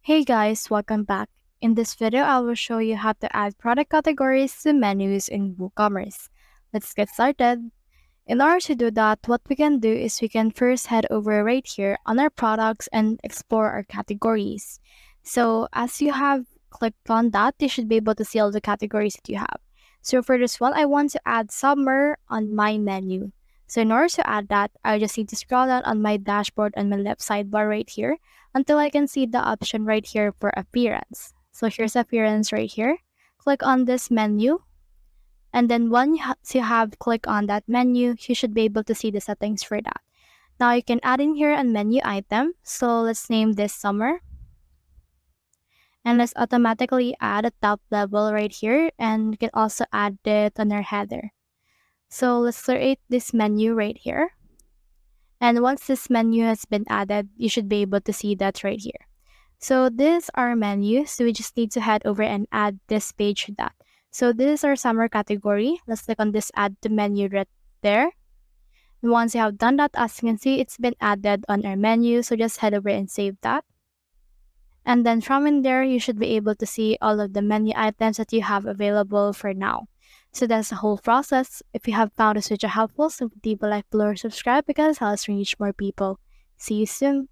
Hey guys, welcome back. In this video, I will show you how to add product categories to menus in WooCommerce. Let's get started. In order to do that, what we can do is we can first head over right here on our products and explore our categories. So as you have clicked on that, you should be able to see all the categories that you have. So for this one, I want to add summer on my menu. So in order to add that, I just need to scroll down on my dashboard on my left sidebar right here until I can see the option right here for appearance. So here's appearance right here. Click on this menu, and then once you have click on that menu, you should be able to see the settings for that. Now you can add in here a menu item. So let's name this summer. And let's automatically add a top level right here, and we can also add it on our header. So let's create this menu right here. And once this menu has been added, you should be able to see that right here. So this is our menu. So we just need to head over and add this page to that. So this is our summer category. Let's click on this add to menu right there. And once you have done that, as you can see, it's been added on our menu. So just head over and save that. And then from in there, you should be able to see all of the menu items that you have available for now. So that's the whole process. If you have found this video helpful, so leave a like below or subscribe because it helps reach more people. See you soon.